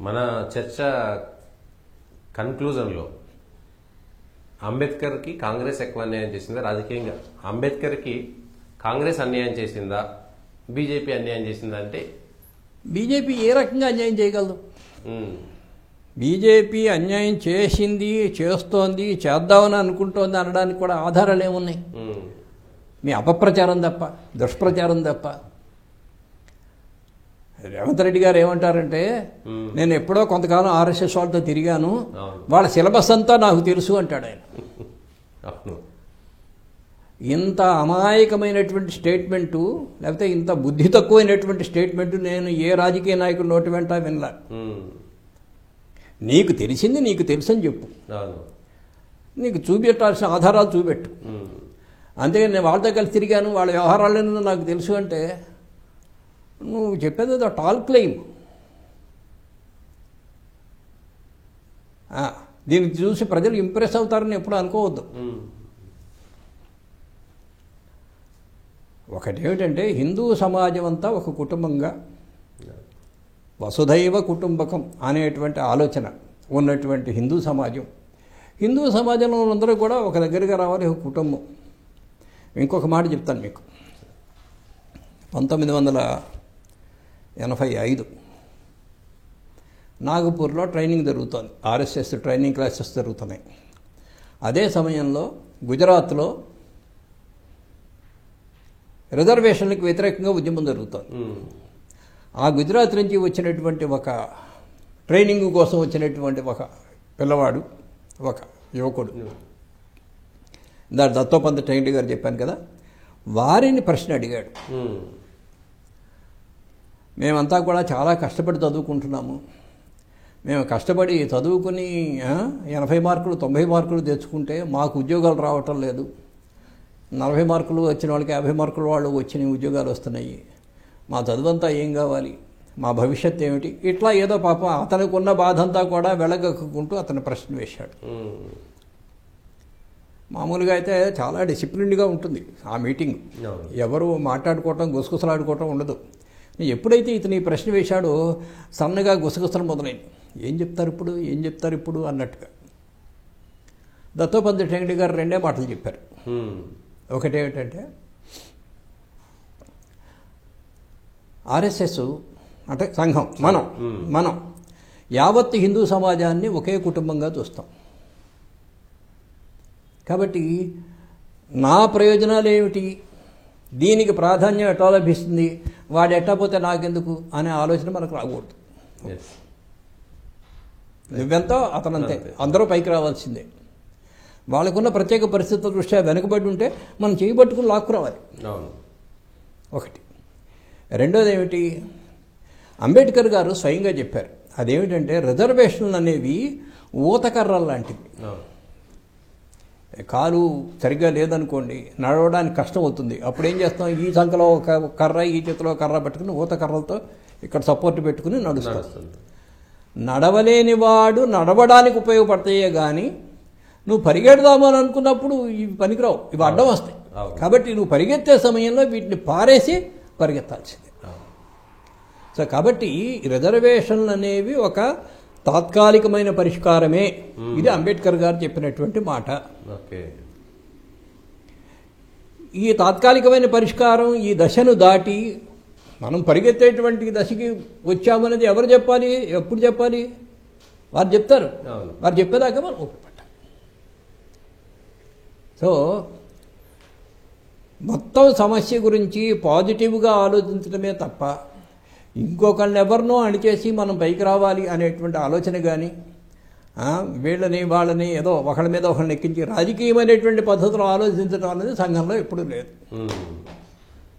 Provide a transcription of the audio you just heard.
మన చర్చ కన్క్లూజన్లో అంబేద్కర్కి కాంగ్రెస్ ఎక్కువ అన్యాయం చేసిందా రాజకీయంగా? అంబేద్కర్కి కాంగ్రెస్ అన్యాయం చేసిందా, బీజేపీ అన్యాయం చేసిందా? అంటే బీజేపీ ఏ రకంగా అన్యాయం చేయగలదు? బీజేపీ అన్యాయం చేసింది, చేస్తోంది, చేద్దామని అనుకుంటోంది అనడానికి కూడా ఆధారాలు ఏమున్నాయి? మీ అపప్రచారం తప్ప, దుష్ప్రచారం తప్ప. రేవంత్ రెడ్డి గారు ఏమంటారంటే, నేను ఎప్పుడో కొంతకాలం ఆర్ఎస్ఎస్ వాళ్ళతో తిరిగాను, వాళ్ళ సిలబస్ అంతా నాకు తెలుసు అంటాడు ఆయన. ఇంత అమాయకమైనటువంటి స్టేట్మెంటు, లేకపోతే ఇంత బుద్ధి తక్కువైనటువంటి స్టేట్మెంటు నేను ఏ రాజకీయ నాయకుడు నోటి వెంట వినలా. నీకు తెలిసింది నీకు తెలుసని చెప్పు, నీకు చూపెట్టాల్సిన ఆధారాలు చూపెట్టు. అంతేగాని నేను వాళ్ళతో కలిసి తిరిగాను, వాళ్ళ వ్యవహారాలను నాకు తెలుసు అంటే నువ్వు చెప్పేది ఏదో టాల్ క్లెయిమ్. దీనికి చూసి ప్రజలు ఇంప్రెస్ అవుతారని ఎప్పుడు అనుకోవద్దు. ఒకటేమిటంటే హిందూ సమాజం అంతా ఒక కుటుంబంగా, వసుధైవ కుటుంబకం అనేటువంటి ఆలోచన ఉన్నటువంటి హిందూ సమాజంలో అందరూ కూడా ఒక దగ్గరగా రావాలి, ఒక కుటుంబం. ఇంకొక మాట చెప్తాను మీకు. 1985 నాగపూర్లో ట్రైనింగ్ జరుగుతోంది, ఆర్ఎస్ఎస్ ట్రైనింగ్ క్లాసెస్ జరుగుతున్నాయి. అదే సమయంలో గుజరాత్లో రిజర్వేషన్లకు వ్యతిరేకంగా ఉద్యమం జరుగుతోంది. ఆ గుజరాత్ నుంచి వచ్చినటువంటి ఒక ట్రైనింగ్ కోసం వచ్చినటువంటి ఒక పిల్లవాడు, ఒక యువకుడు, దత్తోపంత్ టెంగడి గారు చెప్పాను కదా, వారిని ప్రశ్న అడిగాడు. మేమంతా కూడా చాలా కష్టపడి చదువుకుంటున్నాము, మేము కష్టపడి చదువుకుని 80 మార్కులు 90 మార్కులు తెచ్చుకుంటే మాకు ఉద్యోగాలు రావటం లేదు, 40 మార్కులు వచ్చిన వాళ్ళకి 50 మార్కులు వాళ్ళు వచ్చిన ఉద్యోగాలు వస్తున్నాయి, మా చదువంతా ఏం కావాలి, మా భవిష్యత్తు ఏమిటి? ఇట్లా ఏదో పాపం అతనికి ఉన్న బాధ అంతా కూడా వెళ్ళగక్కుంటూ అతను ప్రశ్న వేశాడు. మామూలుగా అయితే చాలా డిసిప్లిన్డ్గా ఉంటుంది ఆ మీటింగ్, ఎవరు మాట్లాడుకోవటం గుసగుసలాడుకోవటం ఉండదు. ఎప్పుడైతే ఇతను ఈ ప్రశ్న వేశాడో సన్నగా గుసగుసలు మొదలైంది. ఏం చెప్తారు ఇప్పుడు అన్నట్టుగా. దత్తోపంత్ టెంగడి గారు 2 మాటలు చెప్పారు. ఒకటేమిటంటే, ఆర్ఎస్ఎస్ అంటే సంఘం, మనం యావత్ హిందూ సమాజాన్ని ఒకే కుటుంబంగా చూస్తాం. కాబట్టి నా ప్రయోజనాలు ఏమిటి, దీనికి ప్రాధాన్యం ఎట్లా లభిస్తుంది, వాడు ఎట్టపోతే నాకెందుకు అనే ఆలోచన మనకు రాకూడదు. నువ్వెంతో అతనంతే, అందరూ పైకి రావాల్సిందే. వాళ్ళకున్న ప్రత్యేక పరిస్థితుల దృష్ట్యా వెనుకబడి ఉంటే మనం చేయబట్టుకుని లాక్కురావాలి. ఒకటి. రెండోది ఏమిటి, అంబేద్కర్ గారు స్వయంగా చెప్పారు. అదేమిటంటే, రిజర్వేషన్లు అనేవి ఊతకర్రలు లాంటివి. కాలు సరిగ్గా లేదనుకోండి, నడవడానికి కష్టం అవుతుంది. అప్పుడు ఏం చేస్తాం, ఈ సంఖలో ఒక కర్ర, ఈ చేతిలో కర్ర పెట్టుకుని ఊత కర్రలతో ఇక్కడ సపోర్ట్ పెట్టుకుని నడుస్తాం. నడవలేని వాడు నడవడానికి ఉపయోగపడతాయే కానీ నువ్వు పరిగెడదామని అనుకున్నప్పుడు ఇవి పనికిరావు, ఇవి అడ్డం వస్తాయి. కాబట్టి నువ్వు పరిగెత్తే సమయంలో వీటిని పారేసి పరిగెత్తాల్సిందే. సో కాబట్టి రిజర్వేషన్లు అనేవి ఒక తాత్కాలికమైన పరిష్కారమే. ఇది అంబేద్కర్ గారు చెప్పినటువంటి మాట. ఈ తాత్కాలికమైన పరిష్కారం ఈ దశను దాటి మనం పరిగెత్తేటువంటి దశకి వచ్చామనేది ఎవరు చెప్పాలి, ఎప్పుడు చెప్పాలి? వారు చెప్తారు. వారు చెప్పేదాకా మనం ఓపిక పట్టాలి. సో మొత్తం సమస్య గురించి పాజిటివ్గా ఆలోచించడమే తప్ప ఇంకొకళ్ళని ఎవరినో అణిచేసి మనం పైకి రావాలి అనేటువంటి ఆలోచన కానీ, వాళ్ళని ఏదో ఒకళ్ళ మీద ఒకళ్ళని ఎక్కించి రాజకీయమైనటువంటి పద్ధతిలో ఆలోచించడం అనేది సంఘంలో ఎప్పుడూ లేదు.